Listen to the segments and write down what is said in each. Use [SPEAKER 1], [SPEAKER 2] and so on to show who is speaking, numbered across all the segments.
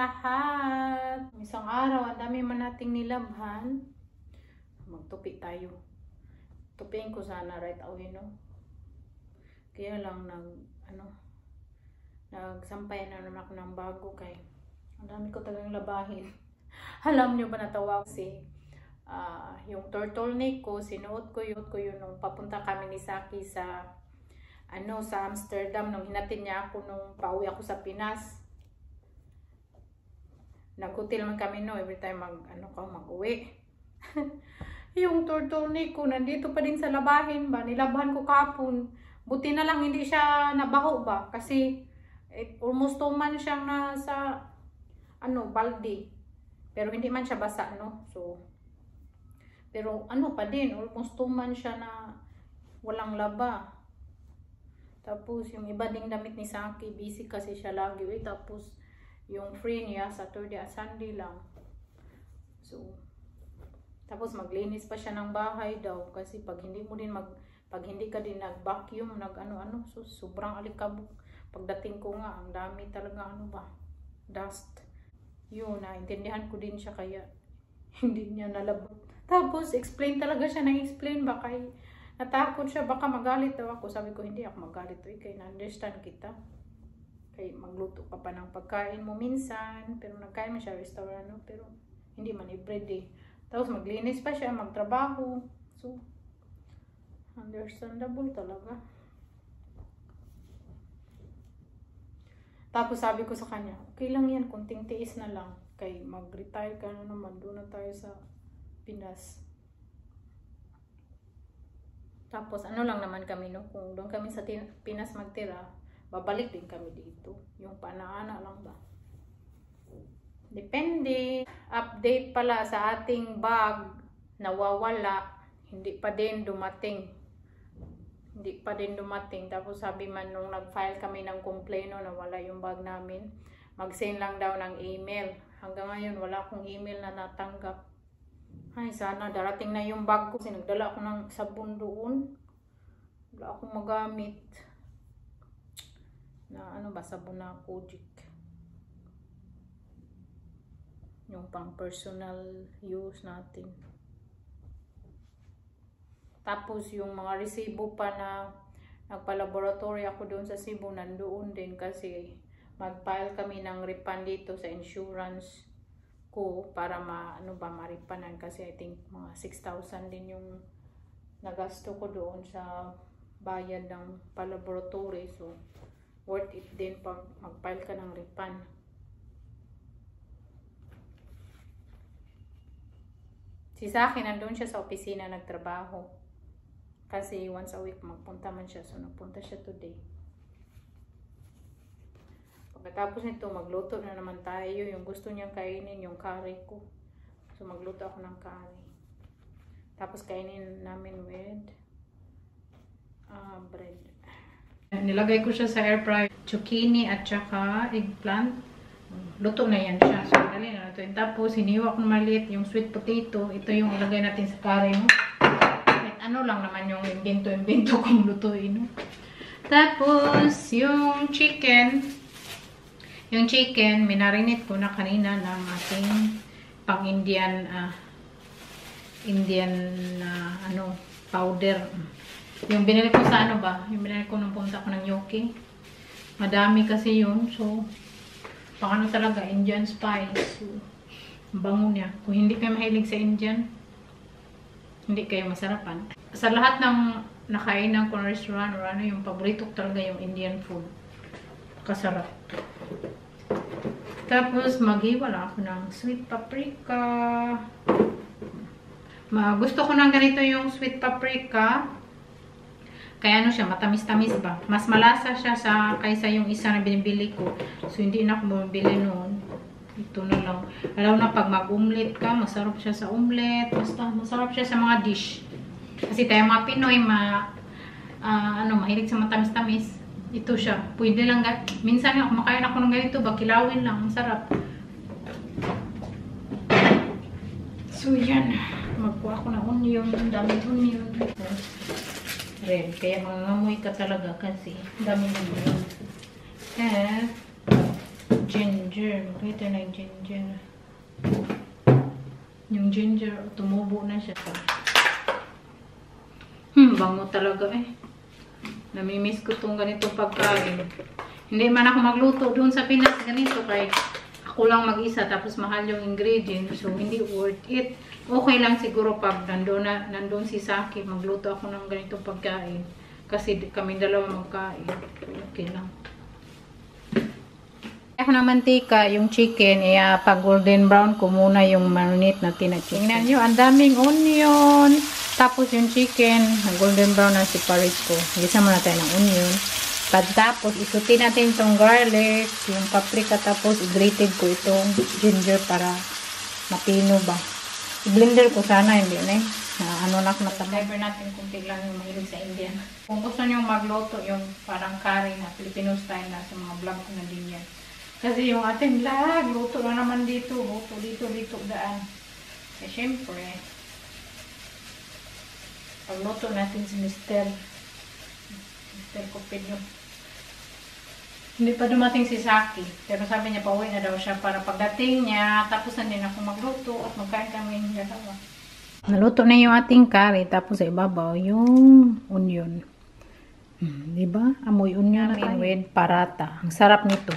[SPEAKER 1] lahat! Isang araw, ang dami man nating nilabhan. Magtupi tayo. Tupiin ko sana right away, no? Kaya lang nagsampay na naman ako ng bago kay ang dami ko talagang labahin. Alam niyo ba, natawa kasi yung turtleneck ko, sinuot ko yun nung papunta kami ni Saki sa Amsterdam, nung hinatid niya ako nung pauwi ako sa Pinas. Nag-hotel man kami every time mag-uwi. Yung turtleneck ko nandito pa din sa labahin ba, nilabhan ko kapon. Buti na lang hindi siya nabaho ba, kasi almost 2 months siyang nasa balde. Pero hindi man siya basa, no? So, pero pa din, almost 2 months siya na walang laba. Tapos yung iba ding damit ni Saki, busy kasi siya lagi. Tapos yung free niya Saturday at Sunday lang. So, tapos maglinis pa siya ng bahay daw kasi pag hindi ka din nag-vacuum, so sobrang alikabok. Pagdating ko nga, ang dami talaga dust. Yun, naintindihan ko din siya kaya hindi niya nalabot. Tapos explain talaga siya explain, baka natakot siya, baka magalit daw ako. Sabi ko, hindi ako magalit, kaya na-understand kita. Kaya magluto ka pa ng pagkain mo minsan, pero nagkain mo siya restaurant, pero hindi man everyday. Tapos maglinis pa siya, magtrabaho. So, understandable talaga. Tapos sabi ko sa kanya, okay lang yan, kunting tiis na lang. Kay mag-retire ka na naman, doon na tayo sa Pinas. Tapos lang naman kami, kung doon kami sa Pinas magtira, babalik din kami dito. Yung panaana lang ba? Depende. Update pala sa ating bag, nawawala. Hindi pa din dumating. Tapos sabi man nung nag-file kami ng kompleno na wala yung bag namin, mag-send lang daw ng email. Hanggang ngayon wala akong email na natanggap. Ay, sana darating na yung bag ko. Kasi nagdala ako ng sabon doon. Wala akong magamit. Na sabon na Kojic. Yung pang personal use natin. Tapos yung mga resibo pa na nagpa-laboratory ako doon sa Cebu, nandoon din kasi mag-file kami ng refund dito sa insurance ko para ma-refundan kasi I think mga 6,000 din yung nagasto ko doon sa bayad ng pa-laboratory. So, worth it din pag mag-file ka ng refund. Si Saki, nandun siya sa opisina nagtrabaho. Kasi once a week magpunta man siya. So, nagpunta siya today. Pagkatapos nito, magluto na naman tayo. Yung gusto niyang kainin, yung curry ko. So, magluto ako ng curry. Tapos, kainin namin with bread. Nilagay ko siya sa air fryer. Zucchini at saka eggplant. Luto na yan siya. So, dali na ito. Tapos, hiniwa ko maliit yung sweet potato. Ito yung ilagay natin sa curry mo. Lang naman yung invento kong lutuin. Tapos, yung chicken, minarinate ko na kanina ng ating pang-Indian powder. Yung binili ko sa yung binili ko nung punta ko ng UK. Madami kasi yun. So, talaga, Indian spice. So, bango niya. Kung hindi kayo mahilig sa Indian, hindi kayo masarapan. Sa lahat ng nakainan ko ng restaurant or yung paborito ko talaga yung Indian food. Kasarap. Tapos, maghiwala ako ng sweet paprika. Gusto ko ng ganito yung sweet paprika. Kaya siya, matamis-tamis ba? Mas malasa siya kaysa yung isa na binibili ko. So, hindi na ako bumibili noon. Ito na lang. Alam na pag mag-omelette ka, masarap siya sa omelette. Basta, masarap siya sa mga dish. Kasi tayo mga Pinoy, mahilig sa matamis-tamis. Ito siya. Pwede lang, minsan nga, kumakain ako ng ganito, bakilawin lang. Masarap. So, yan. Magkuha ako ng onion. Daming onion. Red. Kaya mangangamoy ka talaga kasi daming onion. Ginger. Makita na yung ginger. Yung ginger, tumubo na siya. Bango talaga eh. Namimiss ko tong ganitong pagkain. Hindi man ako magluto doon sa Pinas ganito kay ako lang mag-isa tapos mahal yung ingredients. So, hindi worth it. Okay lang siguro pag nandun si Saki, magluto ako ng ganitong pagkain. Kasi kami dalawa magkain. Okay lang. Ako ng mantika, yung chicken, pag golden brown ko muna yung marinate natin na chicken. Tingnan nyo, ang daming onion. Tapos yung chicken, golden brown na separate ko. Gisa muna tayo ng onion. Pagtapos, isutin natin itong garlic, yung paprika, tapos i-grated ko itong ginger para mapino ba. I-blender ko sana, hindi na eh. Ano na ako natabay. Flavor natin kung tiglang yung mahilig sa Indian. Kung gusto nyo magluto, yung parang curry na Filipino style na sa mga vlog ko na din yan. Kasi yung ating vlog, luto na naman dito. Luto dito, daan. Eh, syempre, pagluto natin si Mr. Cupido. Hindi pa dumating si Saki. Pero sabi niya, pauwi na daw siya para pagdating niya, tapos na din ako magluto at magkain kami yung dalawa. Naluto na yung ating curry, tapos sa ibabaw yung onion. Diba? Amoy onion namin with parata. Ang sarap nito.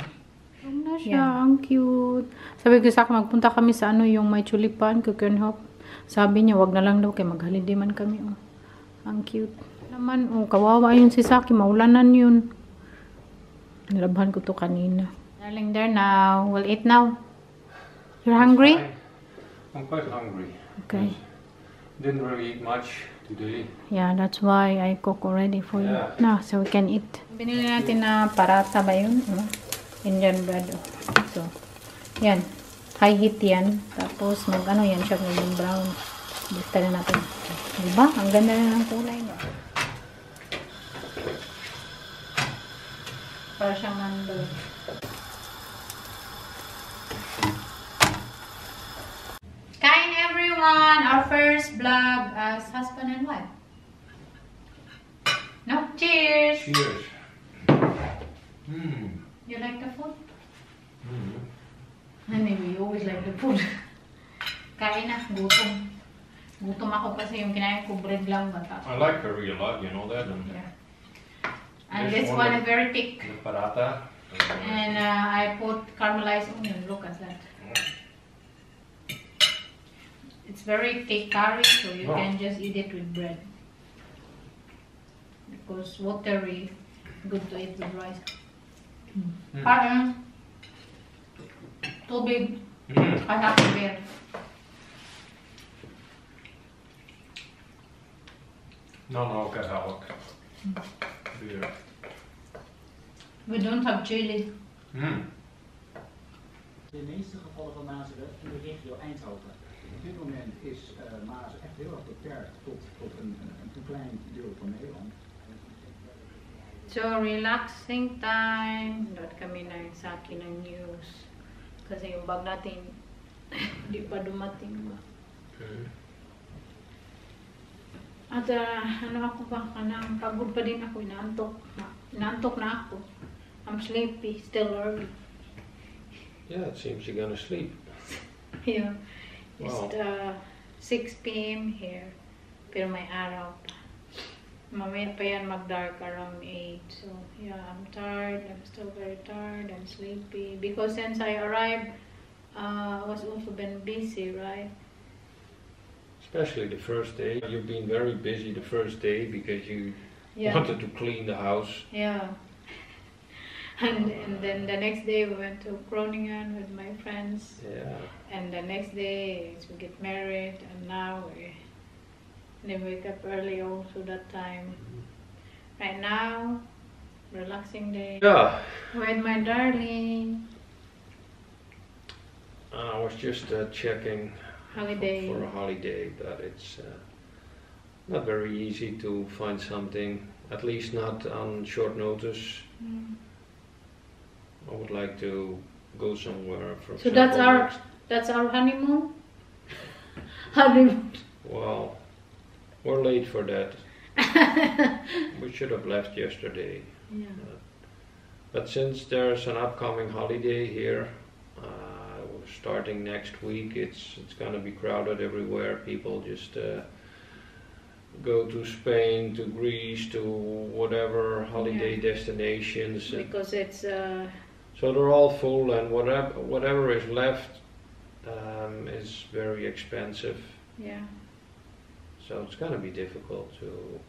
[SPEAKER 1] Ang na siya, yeah. Ang cute. Sabi ko sa akin, magpunta kami sa yung may tulipan, Kukernhof. Sabi niya, wag na lang daw kay maghaliday man kami. Oh. Ang cute. Naman, kawawa yun si Saki, maulanan yun. Nilabhan ko to kanina. Darling, there now. We'll eat now. You're hungry?
[SPEAKER 2] I'm quite hungry.
[SPEAKER 1] Okay.
[SPEAKER 2] Didn't really eat much today.
[SPEAKER 1] Yeah, that's why I cook already for you. Now, so we can eat. Binili natin na parata ba yun? Indian bread. So, yan. High heat yan. Tapos, yan siya ng brown. Basta na natin. Diba? Ang ganda na ng kulay. No? Para siyang mandol. Kain everyone! Our first vlog as husband and wife. No? Cheers!
[SPEAKER 2] Cheers!
[SPEAKER 1] You like the food? Anyway, you always like the food. Kain na, gutom. Gutom ako kasi yung kinain ko bread lang bata.
[SPEAKER 2] I like curry a lot, you know that?
[SPEAKER 1] Yeah. And this one is very thick.
[SPEAKER 2] The paratha.
[SPEAKER 1] And I put caramelized onion. Look at that. It's very thick curry, so you can just eat it with bread. Because watery, good to eat with rice. Tubig. Kaya beer.
[SPEAKER 2] No, Catholic. Beer.
[SPEAKER 1] We don't have chili.
[SPEAKER 3] De meeste gevallen van mazelen in de regio Eindhoven. Op dit moment is Maas echt heel erg beperkt tot een klein deel van Nederland.
[SPEAKER 1] So, relaxing time. Not kami na yung Saki ng news. Kasi yung bag natin, di pa dumating ba. At ano ako ba, kanang pagod pa din ako, inaantok na ako. I'm sleepy, still early.
[SPEAKER 2] Yeah, it seems you're gonna sleep.
[SPEAKER 1] Yeah,
[SPEAKER 2] Wow.
[SPEAKER 1] It's 6 p.m. here, pero may araw pa. Mamaya pa yan mag-dark around 8. So, yeah, I'm tired. I'm still very tired. I'm sleepy. Because since I arrived, I was also been busy, right?
[SPEAKER 2] Especially the first day. You've been very busy the first day because you wanted to clean the house.
[SPEAKER 1] Yeah. And then the next day we went to Groningen with my friends.
[SPEAKER 2] Yeah.
[SPEAKER 1] And the next day we get married, and now they wake up early also that time. Right now, relaxing day.
[SPEAKER 2] Yeah.
[SPEAKER 1] With my darling.
[SPEAKER 2] I was just checking
[SPEAKER 1] Holiday.
[SPEAKER 2] for a holiday, but it's not very easy to find something, at least not on short notice. I would like to go somewhere for
[SPEAKER 1] So that's our honeymoon? Honeymoon.
[SPEAKER 2] Well, we're late for that. We should have left yesterday.
[SPEAKER 1] Yeah.
[SPEAKER 2] But since there's an upcoming holiday here, starting next week, it's gonna be crowded everywhere. People just go to Spain, to Greece, to whatever holiday destinations.
[SPEAKER 1] Because it's
[SPEAKER 2] So they're all full, and whatever is left is very expensive.
[SPEAKER 1] yeah.
[SPEAKER 2] So it's gonna be difficult to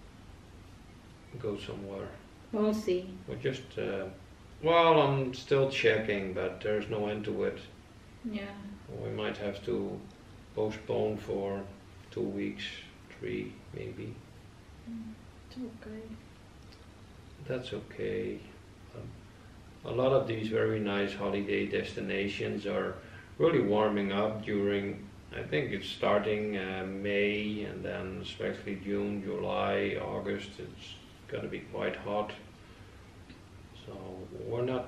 [SPEAKER 2] go somewhere.
[SPEAKER 1] We'll see.
[SPEAKER 2] We just, well, I'm still checking, but there's no end to it.
[SPEAKER 1] Yeah.
[SPEAKER 2] We might have to postpone for 2 weeks, 3 maybe.
[SPEAKER 1] It's okay.
[SPEAKER 2] That's okay. A lot of these very nice holiday destinations are really warming up during, I think it's starting May, and then especially June, July, August, it's gonna be quite hot. So we're not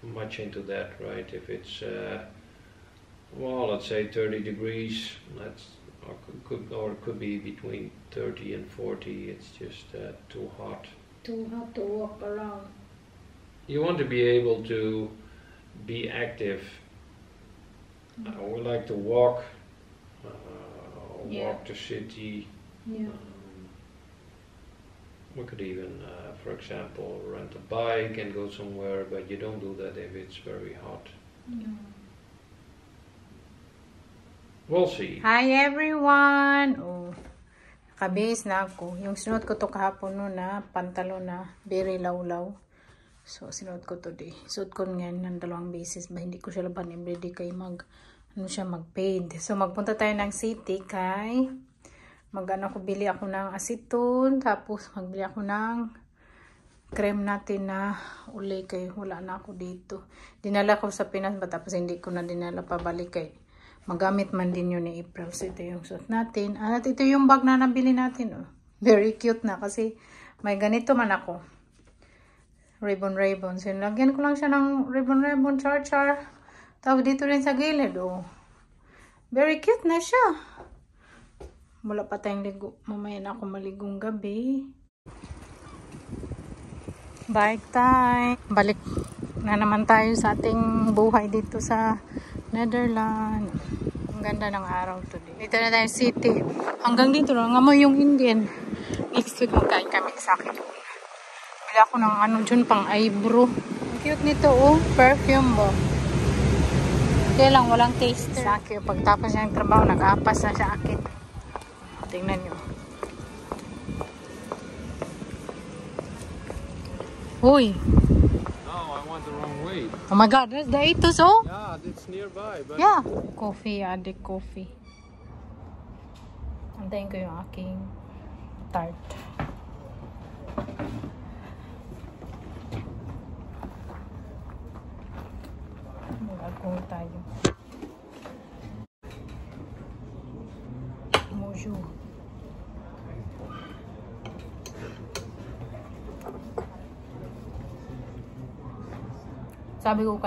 [SPEAKER 2] much into that, right? If it's well, let's say 30 degrees, that's or it could be between 30 and 40. It's just too hot.
[SPEAKER 1] Too hot to walk around.
[SPEAKER 2] You want to be able to be active. We like to walk, walk the city.
[SPEAKER 1] Yeah.
[SPEAKER 2] We could even, for example, rent a bike and go somewhere, but you don't do that if it's very hot.
[SPEAKER 1] Yeah.
[SPEAKER 2] We'll see.
[SPEAKER 1] Hi everyone! Oh, nakabihis na ako. Yung sinuot ko to kahapon no na pantalon na very lawlaw. So sinuot ko today. Suot ko ngayon ng 2 beses ba hindi ko siya laban everyday kay mag-paid. So magpunta tayo ng city kay bili ako ng acetone, tapos magbili ako ng cream natin na uli kay wala na ako dito. Dinala ko sa Pinas ba tapos hindi ko na dinala pabalik kay magamit man din yun ni April. So ito yung suot natin. At ito yung bag na nabili natin. Oh. Very cute na kasi may ganito man ako. Ribbon. So lagyan ko lang siya ng ribbon, char. Tapos dito rin sa gilid. Oh. Very cute na siya. Wala pa tayong ligo. Mamaya na ako maligong gabi. Bike time. Balik na naman tayo sa ating buhay dito sa Netherlands. Ang ganda ng araw today. Dito na tayo city. Hanggang dito lang. Amoy yung Indian. Next week magkain kami sa akin. Bili ako ng dyan pang eyebrow. Ang cute nito oh. Perfume ba? Kaya lang walang taster. Sa akin. Pagtapos niya ng trabaho, nag-apas na sa akin. Tingnan nyo. Uy.
[SPEAKER 2] No, I went the wrong way.
[SPEAKER 1] Oh my God, there's the Atos, oh?
[SPEAKER 2] Yeah, it's nearby. But
[SPEAKER 1] Yeah. Coffee, adik coffee. Antayin ko yung aking tart. Mag-alcohol tayo. Mojo. Sabi ko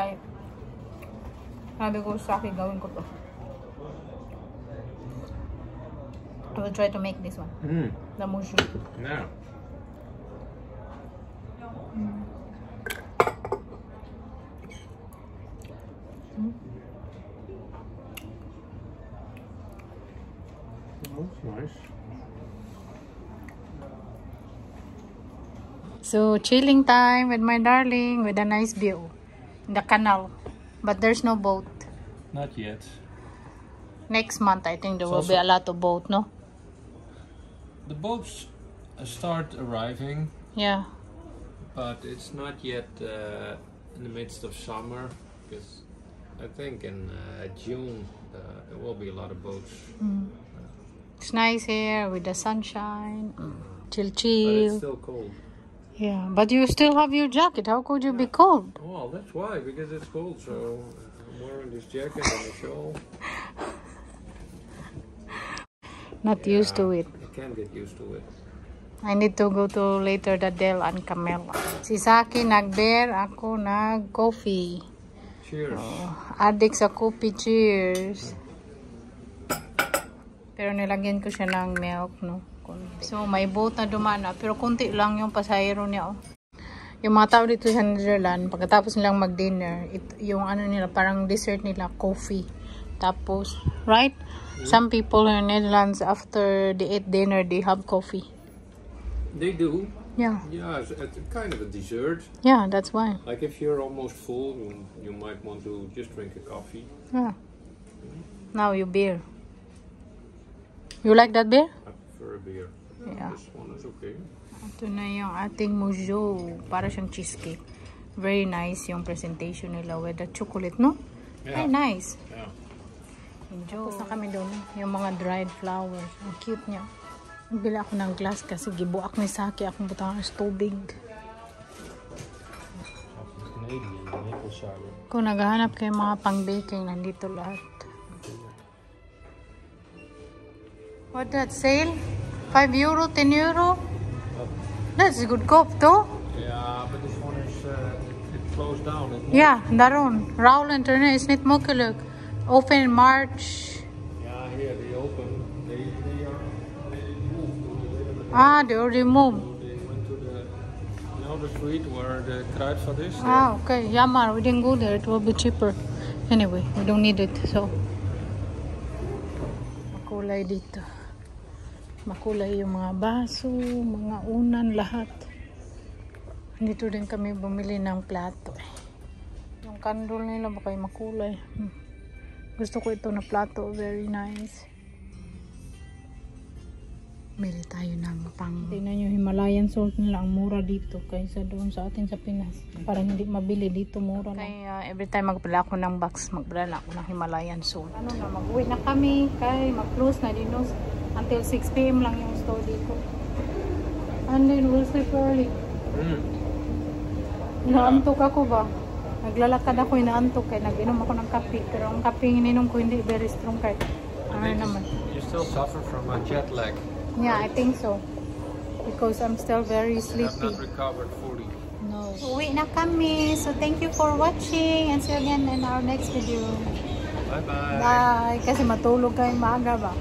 [SPEAKER 1] sa akin gawin ko to. I will try to make this one. The mojo.
[SPEAKER 2] no. That's nice.
[SPEAKER 1] So, chilling time with my darling with a nice view in the canal. But there's no boat.
[SPEAKER 2] Not yet.
[SPEAKER 1] Next month, I think there will be a lot of boat, no?
[SPEAKER 2] The boats start arriving,
[SPEAKER 1] Yeah.
[SPEAKER 2] but it's not yet in the midst of summer, because I think in June there will be a lot of boats.
[SPEAKER 1] It's nice here with the sunshine. Chill,
[SPEAKER 2] But it's
[SPEAKER 1] chill.
[SPEAKER 2] still cold.
[SPEAKER 1] Yeah, but you still have your jacket. How could you be cold?
[SPEAKER 2] Well, that's why, because it's cold, so I'm wearing this jacket and a shawl.
[SPEAKER 1] Not used to it.
[SPEAKER 2] I can't get used to it.
[SPEAKER 1] I need to go to later the Del and Camela. Si Saki nag-beer, ako nag-coffee.
[SPEAKER 2] Cheers.
[SPEAKER 1] Addict sa coffee, cheers. Pero nilagyan ko siya ng milk, no? So, may boat na dumaan na. Pero konti lang yung pasahero niya, oh. Yung mga tao dito sa Netherlands, pagkatapos nilang mag-dinner, yung ano nila, parang dessert nila, coffee. Tapos, right? Some people in Netherlands, after they eat dinner, they have coffee.
[SPEAKER 2] They do.
[SPEAKER 1] Yeah.
[SPEAKER 2] Yeah, it's kind of a dessert.
[SPEAKER 1] Yeah, that's why.
[SPEAKER 2] Like if you're almost full, you might want to just drink a coffee.
[SPEAKER 1] Yeah. Now you beer. You like that beer?
[SPEAKER 2] I prefer a beer.
[SPEAKER 1] Yeah.
[SPEAKER 2] This one is okay.
[SPEAKER 1] Ito na yung ating mojo. Para siyang cheesecake. Very nice yung presentation nila with the chocolate, no?
[SPEAKER 2] Yeah.
[SPEAKER 1] Very nice.
[SPEAKER 2] Yeah.
[SPEAKER 1] Enjoy. Tapos na kami doon. Yung mga dried flowers. Ang cute niya. Nagbili ako ng glass kasi gibuak ni Saki akong butang ng tubig.
[SPEAKER 2] Canadian maple syrup.
[SPEAKER 1] Kung naghahanap kayo mga pang-baking, nandito lahat. What that sale? 5 euro, 10 euro? That's a good cup too.
[SPEAKER 2] Yeah, but this one is it closed down.
[SPEAKER 1] Ja, daarom. Raul Internet is niet makkelijk. Open in March.
[SPEAKER 2] Yeah, here they open. They moved.
[SPEAKER 1] Ah, they already moved.
[SPEAKER 2] They went to the street where the kruidvat is.
[SPEAKER 1] Ah, okay. Jammer, we didn't go there. It will be cheaper. Anyway, we don't need it. So, makulay dito. Makulay yung mga baso, mga unan, lahat. Dito din kami bumili ng plato. Yung candle nila baka yung makulay. Gusto ko ito na plato. Very nice. Bili tayo ng pang... Tingnan nyo, Himalayan salt nila. Ang mura dito kaysa doon sa atin sa Pinas. Parang hindi mabili dito, mura lang. Kaya every time magpala ako ng box, magpala ako ng Himalayan salt. Ano na, mag-uwi na kami. Kaya mag-close na din. Until 6 PM lang yung store dito. And then we'll sleep early. Inaantok ako ba? Naglalakad ako, inaantok kaya nag-inom ako ng kape. Pero ang kape ininom ko hindi very strong kahit ano naman.
[SPEAKER 2] You still suffer from a jet lag.
[SPEAKER 1] Yeah, I think so. Because I'm still very
[SPEAKER 2] You have
[SPEAKER 1] sleepy.
[SPEAKER 2] not recovered fully.
[SPEAKER 1] No. Uwi na kami. So thank you for watching and see you again in our next video.
[SPEAKER 2] Bye-bye.
[SPEAKER 1] Bye! Kasi matulog kayo maaga ba?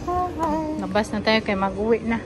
[SPEAKER 1] Bye! Labas na tayo kay mag-uwi na.